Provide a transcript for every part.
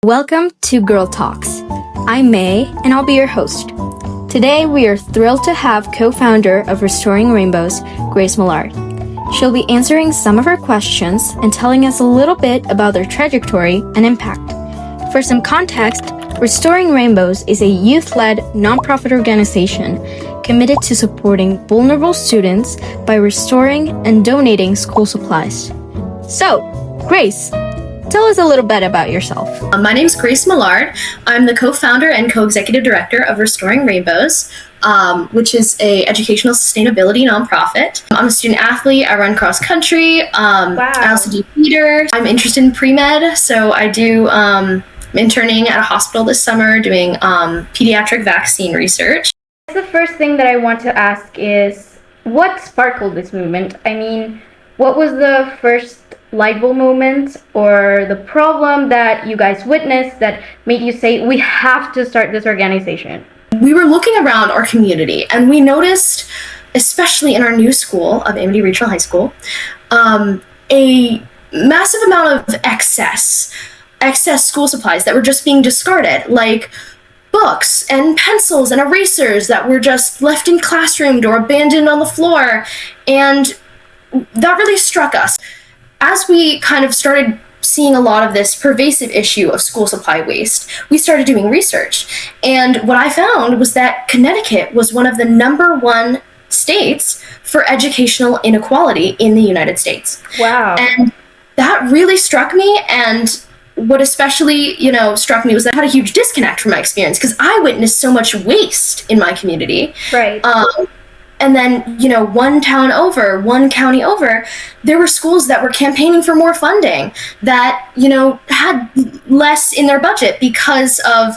Welcome to Girl Talks. I'm May, and I'll be your host. Today, we are thrilled to have co-founder of Restoring Rainbows, Grace Millard. She'll be answering some of our questions and telling us a little bit about their trajectory and impact. For some context, Restoring Rainbows is a youth-led nonprofit organization committed to supporting vulnerable students by restoring and donating school supplies. So, Grace, tell us a little bit about yourself. My name is Grace Millard. I'm the co-founder and co-executive director of Restoring Rainbows, which is a educational sustainability nonprofit. I'm a student athlete. I run cross country. I also do theater. I'm interested in pre-med, so I do interning at a hospital this summer doing pediatric vaccine research. The first thing that I want to ask is, what sparkled this movement? I mean, what was the first light bulb moment or the problem that you guys witnessed that made you say, we have to start this organization? We were looking around our community and we noticed, especially in our new school of Amity Regional High School, a massive amount of excess school supplies that were just being discarded, like books and pencils and erasers that were just left in classrooms or abandoned on the floor. And that really struck us. As we kind of started seeing a lot of this pervasive issue of school supply waste, we started doing research. And what I found was that Connecticut was one of the number one states for educational inequality in the United States. Wow. And that really struck me. And what especially, struck me was that I had a huge disconnect from my experience because I witnessed so much waste in my community. Right. And then, one county over, there were schools that were campaigning for more funding that, had less in their budget because of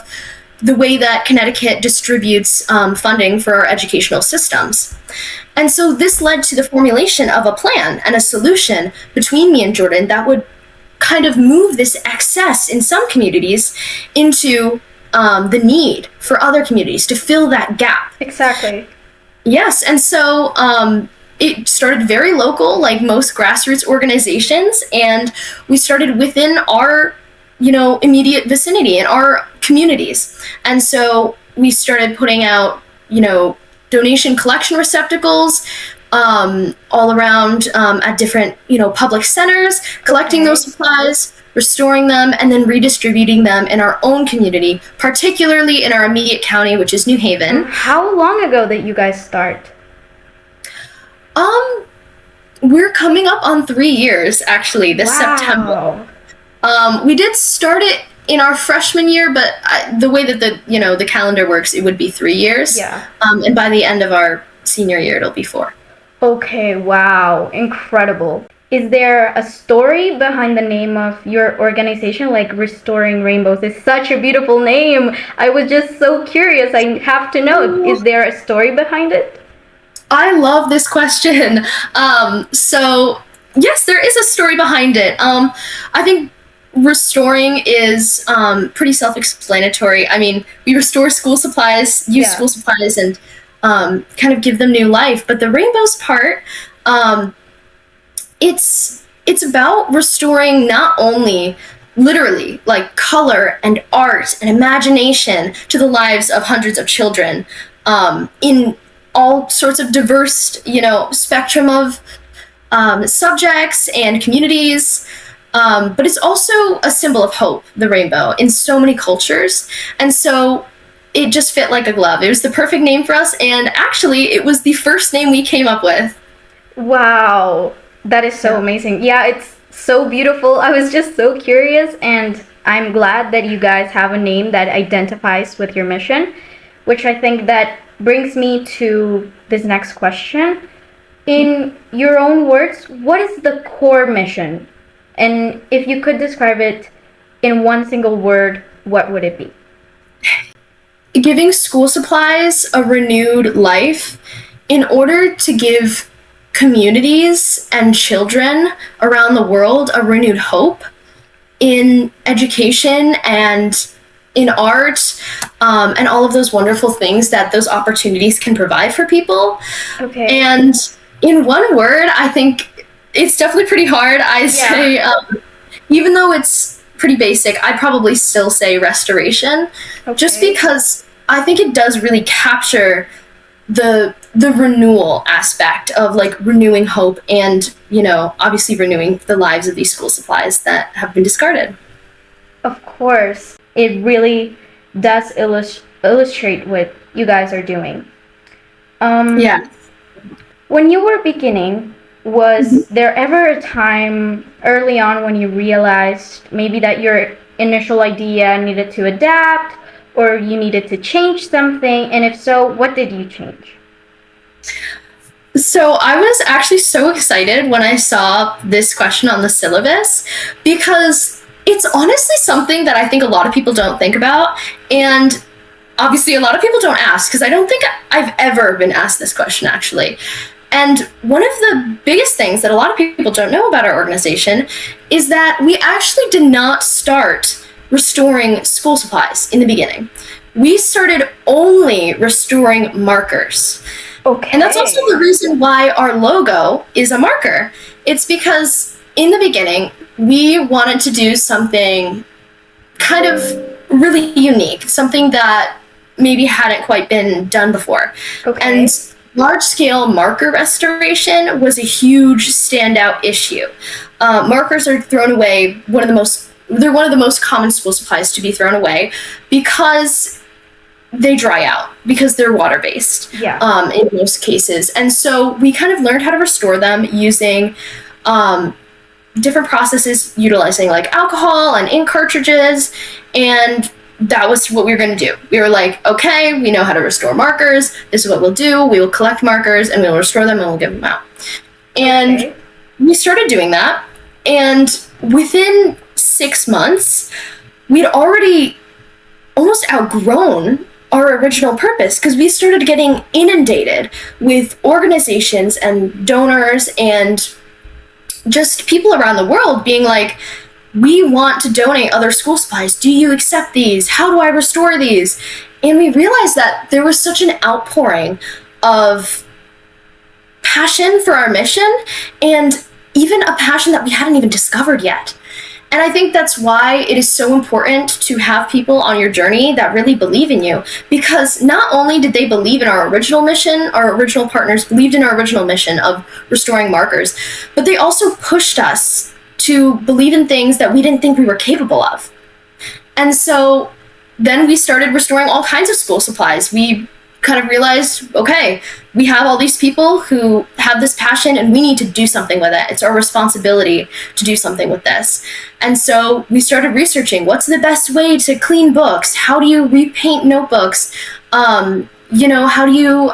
the way that Connecticut distributes funding for our educational systems. And so this led to the formulation of a plan and a solution between me and Jordan that would kind of move this excess in some communities into the need for other communities to fill that gap. Exactly. Yes, and so it started very local, like most grassroots organizations, and we started within our, immediate vicinity in our communities. And so we started putting out, donation collection receptacles all around at different, public centers, collecting those supplies, restoring them, and then redistributing them in our own community, particularly in our immediate county, which is New Haven. How long ago did you guys start? We're coming up on 3 years, actually, this September. We did start it in our freshman year, but the way that the calendar works, it would be 3 years. Yeah. And by the end of our senior year, it'll be 4. Okay, wow, incredible. Is there a story behind the name of your organization, like Restoring Rainbows? It's such a beautiful name. I was just so curious. I have to know, is there a story behind it? I love this question. So, yes, there is a story behind it. I think restoring is pretty self-explanatory. I mean, we restore school supplies, use school supplies, and kind of give them new life. But the rainbows part, it's about restoring not only literally like color and art and imagination to the lives of hundreds of children in all sorts of diverse, spectrum of subjects and communities. But it's also a symbol of hope, the rainbow, in so many cultures. And so it just fit like a glove. It was the perfect name for us. And actually, it was the first name we came up with. Wow. That is so amazing. Yeah, it's so beautiful. I was just so curious, and I'm glad that you guys have a name that identifies with your mission, which I think that brings me to this next question. In your own words, what is the core mission? And if you could describe it in one single word, what would it be? Giving school supplies a renewed life in order to give communities and children around the world a renewed hope in education and in art, and all of those wonderful things that those opportunities can provide for people. Okay. And in one word, I think it's definitely pretty hard. I say, even though it's pretty basic. I'd probably still say restoration, just because I think it does really capture the renewal aspect of like renewing hope and, you know, obviously renewing the lives of these school supplies that have been discarded. Of course, it really does illustrate what you guys are doing. Yeah. When you were beginning, was there ever a time early on when you realized maybe that your initial idea needed to adapt or you needed to change something? And if so, what did you change? So I was actually so excited when I saw this question on the syllabus, because it's honestly something that I think a lot of people don't think about. And obviously a lot of people don't ask, because I don't think I've ever been asked this question actually. And one of the biggest things that a lot of people don't know about our organization is that we actually did not start restoring school supplies in the beginning. We started only restoring markers. Okay. And that's also the reason why our logo is a marker. It's because in the beginning, we wanted to do something kind of really unique, something that maybe hadn't quite been done before. Okay. And large-scale marker restoration was a huge standout issue. Markers are thrown away, they're one of the most common school supplies to be thrown away because they dry out, because they're water-based in most cases. And so we kind of learned how to restore them using different processes, utilizing like alcohol and ink cartridges, and that was what we were going to do. We were like, okay, we know how to restore markers. This is what we'll do. We will collect markers and we'll restore them and we'll give them out. And we started doing that. And within 6 months, we'd already almost outgrown our original purpose, because we started getting inundated with organizations and donors and just people around the world being like, we want to donate other school supplies. Do you accept these? How do I restore these? And we realized that there was such an outpouring of passion for our mission, and even a passion that we hadn't even discovered yet. And I think that's why it is so important to have people on your journey that really believe in you, because not only did they believe in our original mission, our original partners believed in our original mission of restoring markers, but they also pushed us to believe in things that we didn't think we were capable of. And so then we started restoring all kinds of school supplies. We kind of realized, okay, we have all these people who have this passion and we need to do something with it. It's our responsibility to do something with this. And so we started researching what's the best way to clean books? How do you repaint notebooks? How do you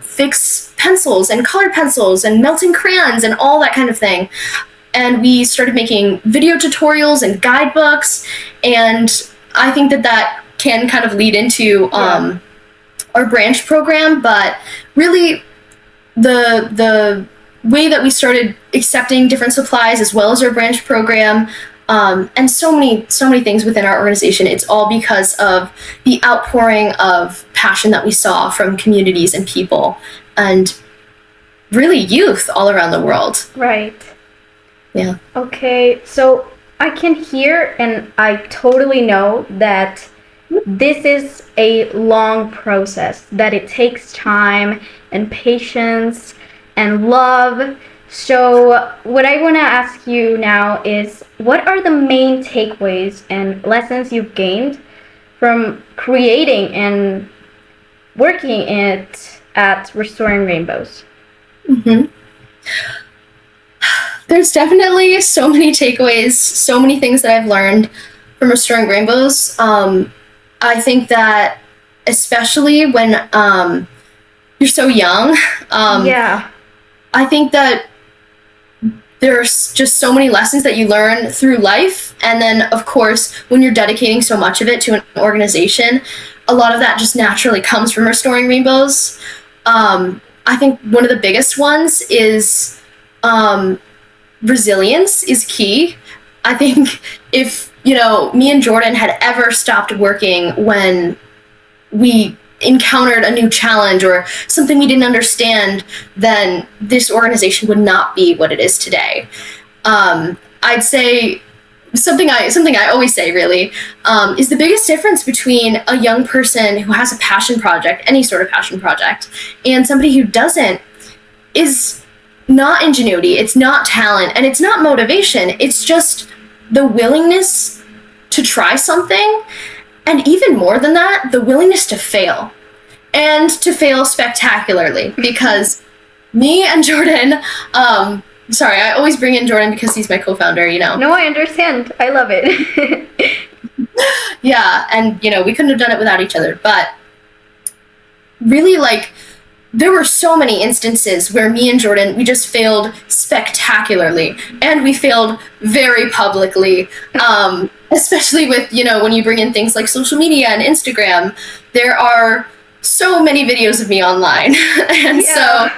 fix pencils and colored pencils and melting crayons and all that kind of thing. And we started making video tutorials and guidebooks. And I think that can kind of lead into our branch program, but really the way that we started accepting different supplies, as well as our branch program, and so many things within our organization, it's all because of the outpouring of passion that we saw from communities and people, and really youth all around the world. Right. Yeah. Okay, so I can hear and I totally know that this is a long process, that it takes time and patience and love. So what I want to ask you now is, what are the main takeaways and lessons you've gained from creating and working it at Restoring Rainbows? Mm-hmm. There's definitely so many takeaways, so many things that I've learned from Restoring Rainbows. I think that especially when you're so young, I think that there's just so many lessons that you learn through life. And then, of course, when you're dedicating so much of it to an organization, a lot of that just naturally comes from Restoring Rainbows. I think one of the biggest ones is resilience is key. I think if, me and Jordan had ever stopped working when we encountered a new challenge or something we didn't understand, then this organization would not be what it is today. I'd say something I always say really is the biggest difference between a young person who has a passion project, any sort of passion project, and somebody who doesn't is not ingenuity, it's not talent, and it's not motivation. It's just the willingness to try something, and even more than that, the willingness to fail, and to fail spectacularly. Because me and Jordan, sorry, I always bring in Jordan because he's my co-founder, you know. No, I understand. I love it. Yeah, and you know, we couldn't have done it without each other. But really, like, there were so many instances where me and Jordan, we just failed spectacularly, and we failed very publicly, especially with, you know, when you bring in things like social media and Instagram. There are so many videos of me online. And so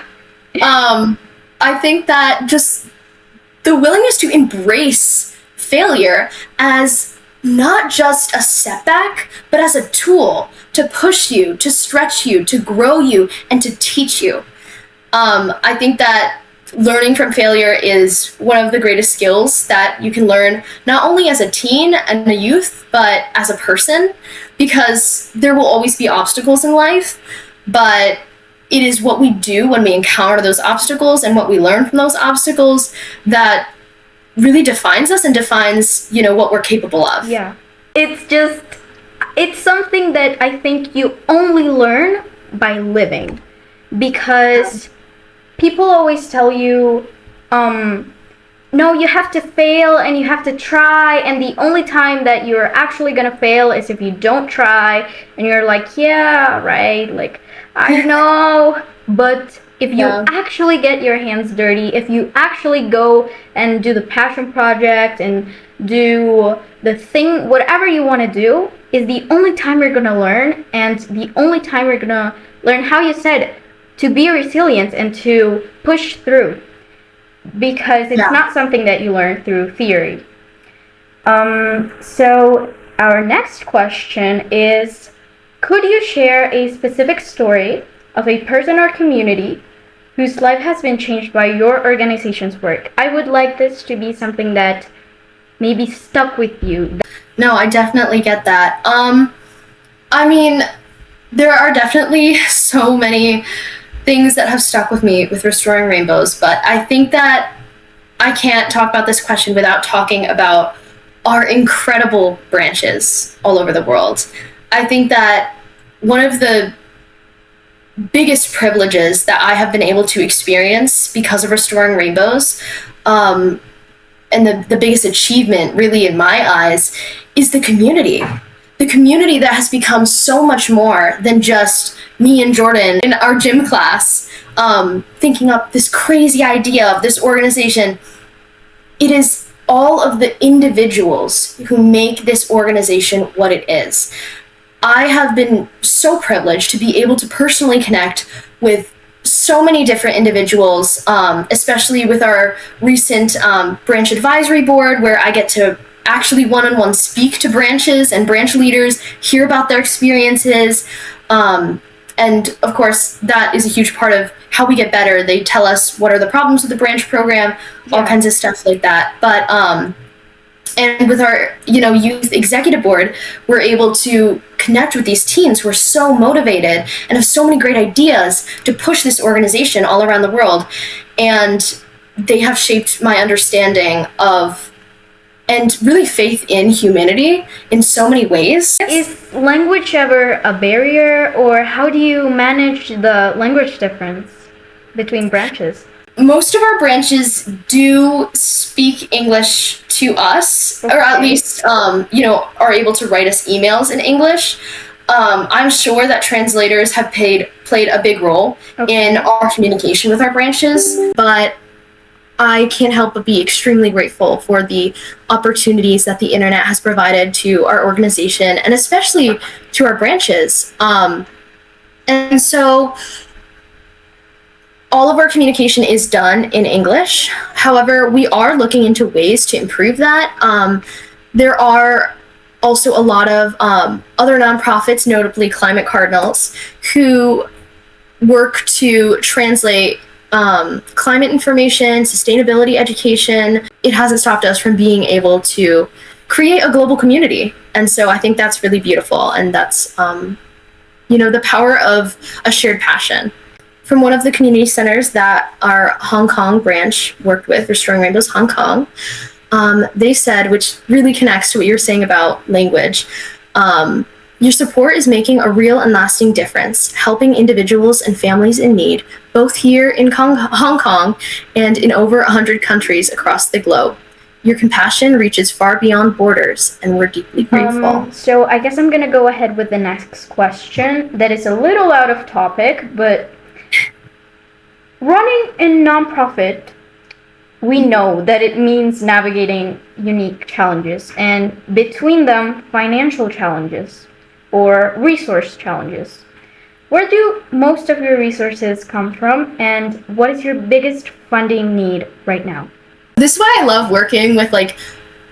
I think that just the willingness to embrace failure as not just a setback, but as a tool to push you, to stretch you, to grow you, and to teach you. I think that learning from failure is one of the greatest skills that you can learn, not only as a teen and a youth, but as a person, because there will always be obstacles in life, but it is what we do when we encounter those obstacles and what we learn from those obstacles that really defines us and defines, you know, what we're capable of. Yeah. It's something that I think you only learn by living, because people always tell you, no, you have to fail and you have to try, and the only time that you're actually gonna fail is if you don't try, and you're like, yeah, right, like, I know, but if you actually get your hands dirty, if you actually go and do the passion project and do the thing, whatever you want to do, is the only time you're going to learn, and the only time you're going to learn, how you said, to be resilient and to push through, because it's not something that you learn through theory. So our next question is, could you share a specific story of a person or community whose life has been changed by your organization's work? I would like this to be something that maybe stuck with you. No, I definitely get that. I mean, there are definitely so many things that have stuck with me with Restoring Rainbows, but I think that I can't talk about this question without talking about our incredible branches all over the world. I think that one of the biggest privileges that I have been able to experience because of Restoring Rainbows, and the biggest achievement really in my eyes, is the community. The community that has become so much more than just me and Jordan in our gym class thinking up this crazy idea of this organization. It is all of the individuals who make this organization what it is. I have been so privileged to be able to personally connect with so many different individuals, especially with our recent branch advisory board, where I get to actually one-on-one speak to branches and branch leaders, hear about their experiences. And of course, that is a huge part of how we get better. They tell us what are the problems with the branch program, all kinds of stuff like that. But and with our, you know, youth executive board, we're able to connect with these teens who are so motivated and have so many great ideas to push this organization all around the world. And they have shaped my understanding of, and really faith in, humanity in so many ways. Is language ever a barrier, or how do you manage the language difference between branches? Most of our branches do speak English to us, or at least, you know, are able to write us emails in English. I'm sure that translators have played a big role in our communication with our branches, but I can't help but be extremely grateful for the opportunities that the internet has provided to our organization, and especially to our branches. And so all of our communication is done in English. However, we are looking into ways to improve that. There are also a lot of other nonprofits, notably Climate Cardinals, who work to translate climate information, sustainability education. It hasn't stopped us from being able to create a global community. And so I think that's really beautiful. And that's, the power of a shared passion. From one of the community centers that our Hong Kong branch worked with, Restoring Rainbows Hong Kong, they said, which really connects to what you're saying about language, your support is making a real and lasting difference, helping individuals and families in need, both here in Hong Kong and in over 100 countries across the globe. Your compassion reaches far beyond borders, and we're deeply grateful. So I guess I'm going to go ahead with the next question that is a little out of topic, but running a nonprofit, we know that it means navigating unique challenges, and between them, financial challenges or resource challenges. Where do most of your resources come from, and what is your biggest funding need right now? This is why I love working with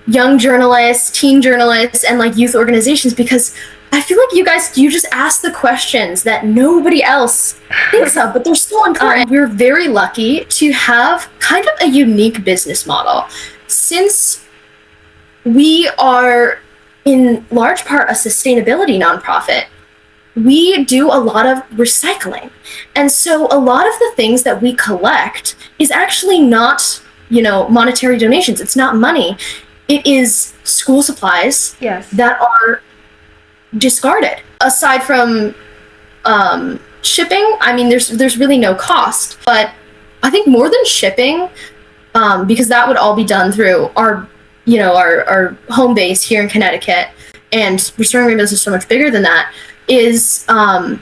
young journalists, teen journalists, and youth organizations, because I feel like you just ask the questions that nobody else thinks of, but they're so important. We're very lucky to have kind of a unique business model. Since we are in large part a sustainability nonprofit, we do a lot of recycling. And so a lot of the things that we collect is actually not, monetary donations. It's not money. It is school supplies that are discarded. Aside from shipping, I mean, there's really no cost. But I think more than shipping, because that would all be done through our home base here in Connecticut, and Restoring Rainbows is so much bigger than that, is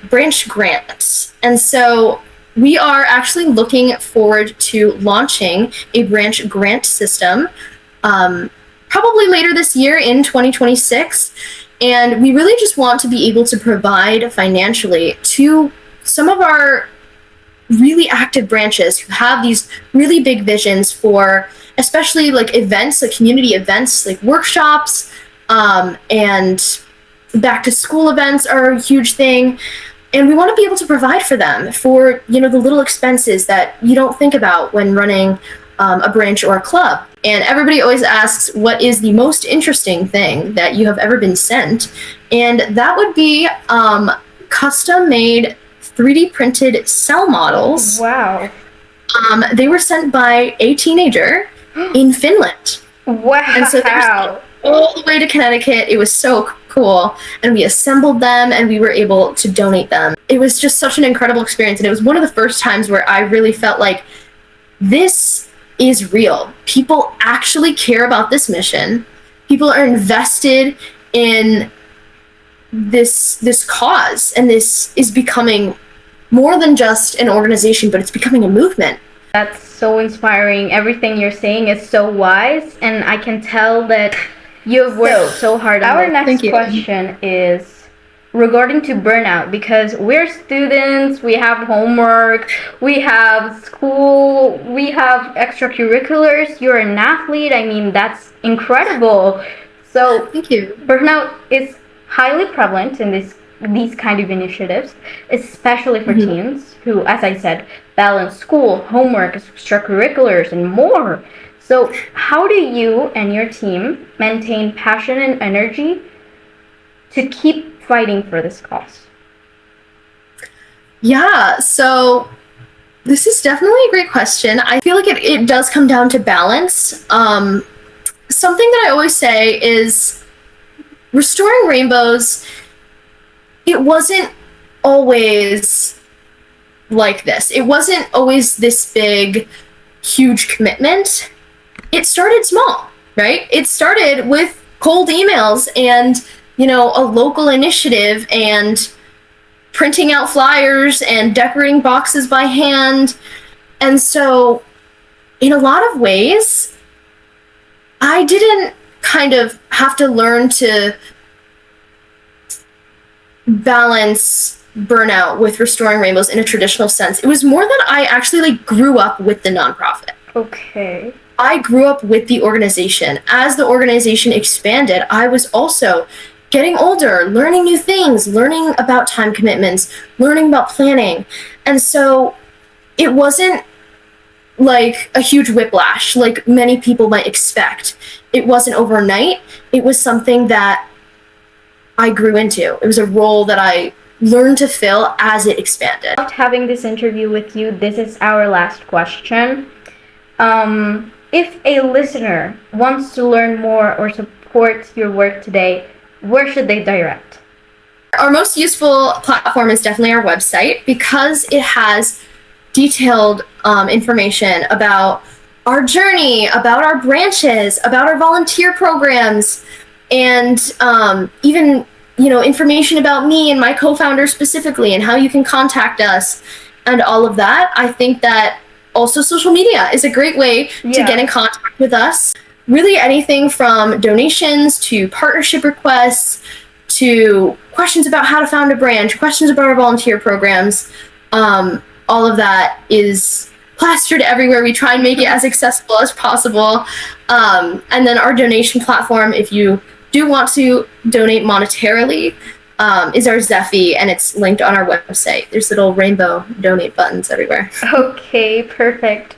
branch grants. And so we are actually looking forward to launching a branch grant system probably later this year in 2026. And we really just want to be able to provide financially to some of our really active branches who have these really big visions for, especially events, community events, workshops, and back to school events are a huge thing. And we want to be able to provide for them for, the little expenses that you don't think about when running a branch or a club. And everybody always asks, what is the most interesting thing that you have ever been sent? And that would be custom-made 3D printed cell models. Wow. They were sent by a teenager in Finland. Wow. And so they were sent all the way to Connecticut. It was so cool. And we assembled them and we were able to donate them. It was just such an incredible experience. And it was one of the first times where I really felt like this is real. People actually care about this mission. People are invested in this cause, and this is becoming more than just an organization, but it's becoming a movement. That's so inspiring. Everything you're saying is so wise, and I can tell that you've worked so hard on it. Our next question is regarding to burnout, because we're students, we have homework, we have school, we have extracurriculars. You're an athlete. I mean, that's incredible. So thank you. Burnout is highly prevalent in these kind of initiatives, especially for teens who, as I said, balance school, homework, extracurriculars, and more. So how do you and your team maintain passion and energy to keep fighting for this cause? Yeah, so this is definitely a great question. I feel like it does come down to balance. Something that I always say is Restoring Rainbows, it wasn't always like this. It wasn't always this big, huge commitment. It started small, right? It started with cold emails and, a local initiative and printing out flyers and decorating boxes by hand. And so in a lot of ways, I didn't kind of have to learn to balance burnout with Restoring Rainbows in a traditional sense. It was more that I actually grew up with the nonprofit. Okay. I grew up with the organization. As the organization expanded, I was also getting older, learning new things, learning about time commitments, learning about planning. And so it wasn't like a huge whiplash, like many people might expect. It wasn't overnight. It was something that I grew into. It was a role that I learned to fill as it expanded. After having this interview with you, this is our last question. If a listener wants to learn more or support your work today, where should they direct? Our most useful platform is definitely our website, because it has detailed information about our journey, about our branches, about our volunteer programs, and even information about me and my co-founder specifically, and how you can contact us and all of that. I think that also social media is a great way to get in contact with us. Really anything from donations to partnership requests to questions about how to found a branch, questions about our volunteer programs. All of that is plastered everywhere. We try and make it as accessible as possible. And then our donation platform, if you do want to donate monetarily, is our Zephy, and it's linked on our website. There's little rainbow donate buttons everywhere. Okay, perfect.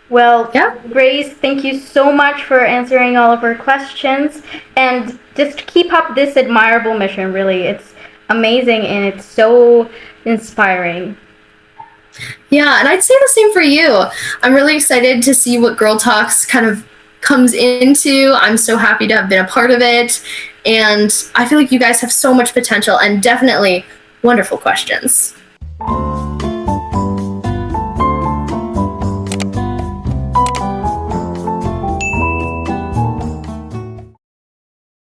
Well, Grace, thank you so much for answering all of our questions, and just keep up this admirable mission. Really, it's amazing and it's so inspiring. Yeah, and I'd say the same for you. I'm really excited to see what Girl Talks kind of comes into. I'm so happy to have been a part of it, and I feel like you guys have so much potential and definitely wonderful questions.